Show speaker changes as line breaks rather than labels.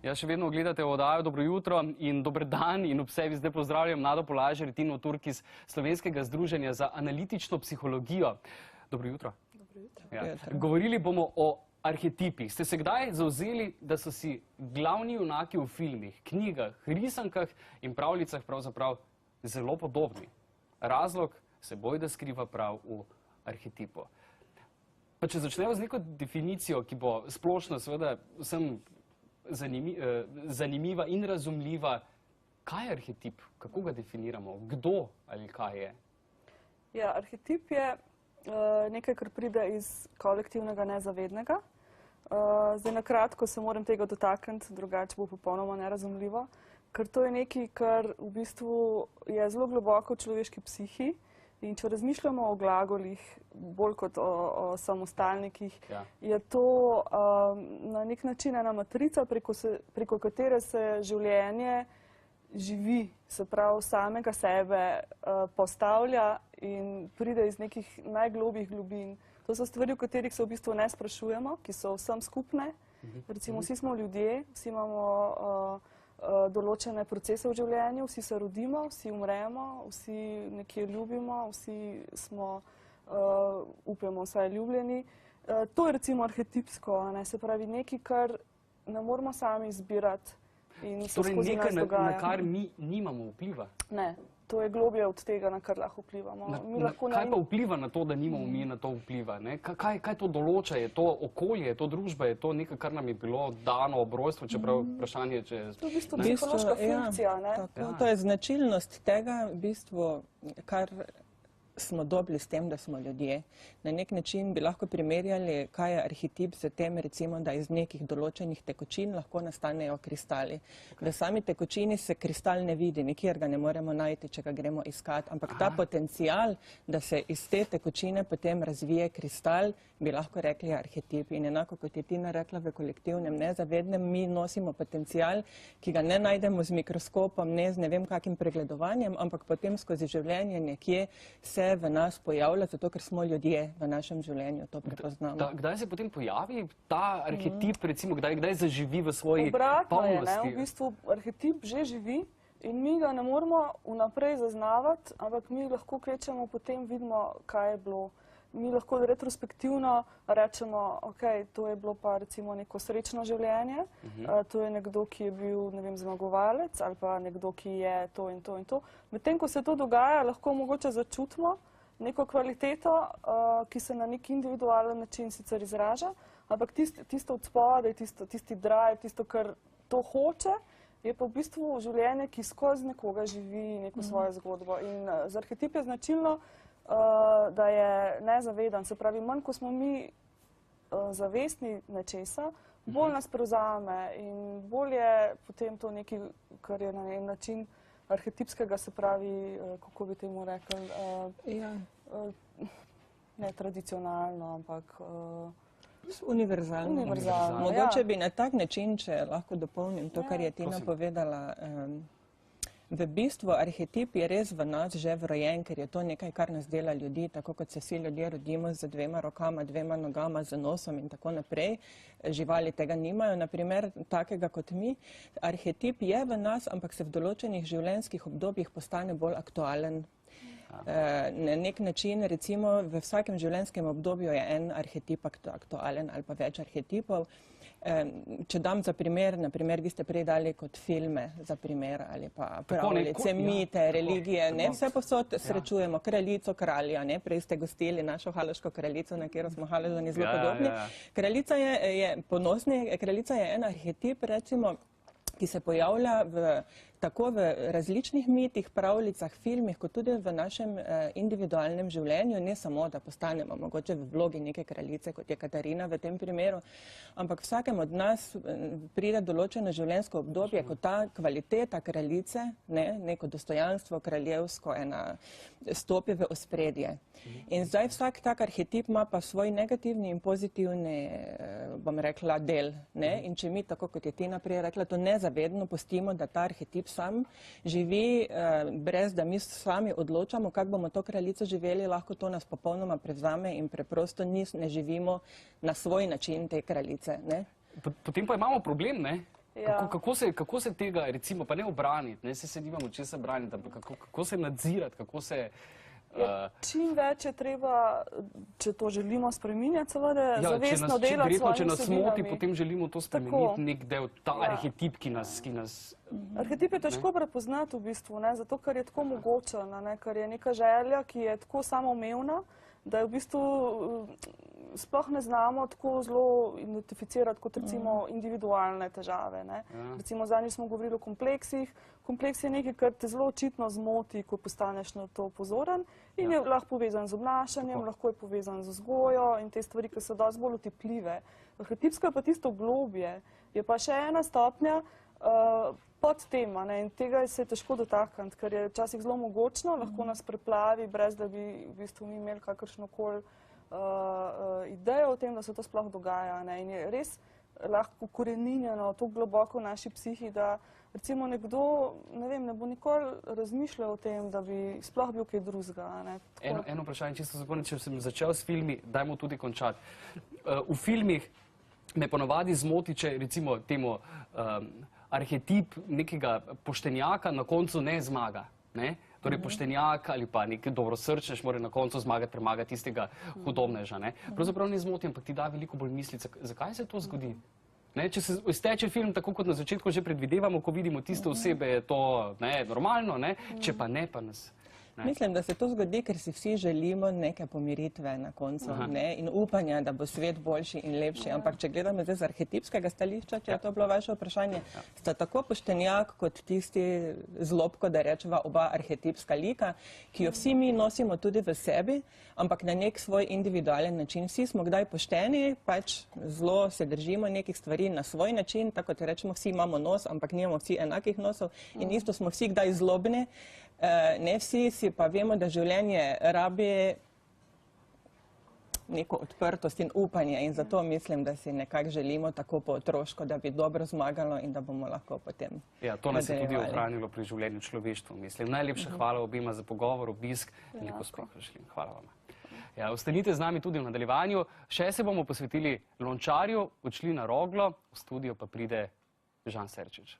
Jaz še vedno gledate oddajo Dobro jutro in dober dan in ob sebi zdaj pozdravljam Nado Polažer, Tino Turk iz Slovenskega združenja za analitično psihologijo. Dobro jutro.
Dobro jutro.
Ja. Govorili bomo o arhetipih. Ste se kdaj zavzeli, da so si glavni junaki v filmih, knjigah, risankah in pravljicah pravzaprav zelo podobni? Razlog se bojda skriva prav v arhetipu. Pa če začnemo z neko definicijo, ki bo splošno seveda vsem zanimiva in razumljiva, kaj je arhetip, kako ga definiramo, kdo ali kaj je?
Ja, arhetip je nekaj, kar pride iz kolektivnega nezavednega. Zdaj na kratko se moram tega dotakniti, drugače bo popolnoma nerazumljivo, ker to je nekaj, kar v bistvu je zelo globoko v človeški psihi. In če razmišljamo o glagolih, bolj kot o samostalnikih, je to na nek način ena matrica, preko katere se življenje živi, se pravi samega sebe postavlja in pride iz nekih najglobjih globin. To so stvari, o katerih se v bistvu ne sprašujemo, ki so vsem skupne. Recimo vsi smo ljudje, vsi imamo določene procese v življenju, vsi se rodimo, vsi umremo, vsi nekje ljubimo, vsi smo, upamo, vsaj ljubljeni. To je recimo arhetipsko, se pravi nekaj, kar ne moramo sami izbirati in se skozi nas dogaja.
Torej nekaj, na kar mi nimamo vpliva?
Ne. To je globje od tega, na kar lahko vplivamo.
Kaj pa vpliva na to, da nimamo mi na to vpliva? Kaj to določa? Je to okolje, je to družba, je to nekaj, kar nam je bilo dano ob rojstvu, čeprav vprašanje, če...
To je v bistvu psihološka funkcija, ne?
To je značilnost tega, v bistvu, kar smo dobili s tem, da smo ljudje. Na nek način bi lahko primerjali, kaj je arhetip z tem, recimo, da iz nekih določenih tekočin lahko nastanejo kristali. V sami tekočini se kristal ne vidi, nikjer ga ne moremo najti, če ga gremo iskati, ampak ta potencial, da se iz te tekočine potem razvije kristal, bi lahko rekli arhetip. In enako, kot je Tina rekla, v kolektivnem nezavednem mi nosimo potencial, ki ga ne najdemo z mikroskopom, ne z ne vem kakim pregledovanjem, ampak potem skozi življenje nekje se v nas pojavlja, zato ker smo ljudje v našem življenju, to prepoznamo.
Kdaj se potem pojavi ta arhetip, recimo, kdaj zaživi v svoji
polnosti? Obratno je, v bistvu arhetip že živi in mi ga ne moramo vnaprej zaznavati, ampak mi lahko kvečemo, potem vidimo, kaj je bilo. Mi lahko retrospektivno rečemo, ok, to je bilo pa recimo neko srečno življenje, to je nekdo, ki je bil, ne vem, zmagovalec ali pa nekdo, ki je to in to in to. Medtem, ko se to dogaja, lahko mogoče začutimo neko kvaliteto, ki se na nek individualen način sicer izraža, ampak tisto od spodaj, tisti drive, tisto, kar to hoče, je pa v bistvu življenje, ki skozi nekoga živi neko svojo zgodbo. In za arhetip je značilno, da je nezavedan, se pravi, manj, ko smo mi zavestni nečesa, bolj nas prevzame in bolj je potem to nekaj, kar je na en način arhetipskega, se pravi, kako bi temu rekli, ne tradicionalno, ampak
univerzalno. Mogoče bi na tak način, če lahko dopolnim to, kar je Tina povedala, v bistvu arhetip je res v nas že vrojen, ker je to nekaj, kar nas dela ljudi, tako kot se vsi ljudje rodimo z dvema rokama, dvema nogama, z nosom in tako naprej. Živali tega nimajo, naprimer, takega kot mi. Arhetip je v nas, ampak se v določenih življenjskih obdobjih postane bolj aktualen. Na nek način, recimo, v vsakem življenjskem obdobju je en arhetip aktualen ali pa več arhetipov. Če dam za primer, naprimer, vi ste prej dali kot filme za primer ali pa pravljice, mite, religije, vse posod srečujemo kraljico, kralja, prej ste gostili našo haloško kraljico, na katero smo haložani zelo podobni. Kraljica je ponosni, kraljica je en arhetip, recimo, ki se pojavlja tako v različnih mitih, pravljicah, filmih, kot tudi v našem individualnem življenju, ne samo, da postanemo mogoče v vlogi neke kraljice, kot je Katarina v tem primeru, ampak vsakem od nas pride določeno življenjsko obdobje, ko ta kvaliteta kraljice, neko dostojanstvo kraljevsko, stopi v ospredje. In zdaj vsak tak arhetip ima pa svoj negativni in pozitivni, bom rekla, del. In če mi, tako kot je Tina prej rekla, to nezavedno pustimo, da ta arhetip sam živi, brez da mi sami odločamo, kako bomo to kraljico živeli, lahko to nas popolnoma prevzame in preprosto ne živimo na svoj način te kraljice.
Potem pa imamo problem, ne?
Ja.
Kako se tega, recimo, pa ne obraniti, ne se nimamo česa braniti, ampak kako se nadzirati, kako se...
Čim več je treba, če to želimo spreminjati, seveda, zavestno delati s svojimi
če nas moti,
vsebinami.
potem želimo to spremeniti, nek del, ta arhetip, ki nas...
Arhetip je težko prepoznati v bistvu, ne, zato ker je tako mogočen, ne, ker je neka želja, ki je tako samoumevna, da je v bistvu sploh ne znamo tako zelo identificirati kot recimo individualne težave. Ne. Recimo zadnjič smo govorili o kompleksih. Kompleks je nekaj, kar te zelo očitno zmoti, ko postaneš na to pozoren in je lahko povezan z obnašanjem, lahko je povezan z vzgojo in te stvari, ki so dosti bolj otipljive. Arhetipsko je pa tisto globje, je pa še ena stopnja pod tem, ne, in tega se je težko dotakniti, ker je včasih zelo mogočno, lahko nas preplavi, brez da bi v bistvu mi imeli kakršnokoli idejo o tem, da se to sploh dogaja. Ne, in je res lahko koreninjeno tako globoko v naši psihi, da recimo nekdo, ne vem, ne bo nikoli razmišljal o tem, da bi sploh bil kaj drugega.
Eno vprašanje, čisto zapomnim, če sem začel s filmi, dajmo tudi končati. V filmih me ponavadi zmoti, če recimo temu arhetip nekega poštenjaka na koncu ne zmaga. Ne? Torej poštenjak ali pa nek dobrosrčnež mora na koncu zmagati, premagati tistega hudobneža. Ne? Pravzaprav ne zmoti, ampak ti da veliko bolj mislice. Zakaj se to zgodi? Ne, če se izteče film tako, kot na začetku že predvidevamo, ko vidimo tiste osebe, je to normalno, ne? Če pa ne, pa nas...
Mislim, da se to zgodi, ker si vsi želimo neke pomiritve na koncu in upanja, da bo svet boljši in lepši. Ampak če gledamo zdaj z arhetipskega stališča, če je to bilo vaše vprašanje, sta tako poštenjak kot tisti zlobko, da rečeva, oba arhetipska lika, ki jo vsi mi nosimo tudi v sebi, ampak na nek svoj individualen način. Vsi smo kdaj pošteni, pač zelo se držimo nekih stvari na svoj način, tako kot rečemo, vsi imamo nos, ampak nimamo vsi enakih nosov in isto smo vsi kdaj zlobni. Ne vsi, si pa vemo, da življenje rabi neko odprtost in upanje in zato mislim, da si nekako želimo tako po otroško, da bi dobro zmagalo in da bomo lahko potem
nadaljevali. Ja, to nas je tudi ohranilo pri življenju človeštvu, mislim. Najlepša hvala obima za pogovor, obisk, veliko sploh želim. Hvala vam. Ja, ostanite z nami tudi v nadaljevanju. Še se bomo posvetili Lončarju, odšli na Roglo, v studio pa pride Žan Serčič.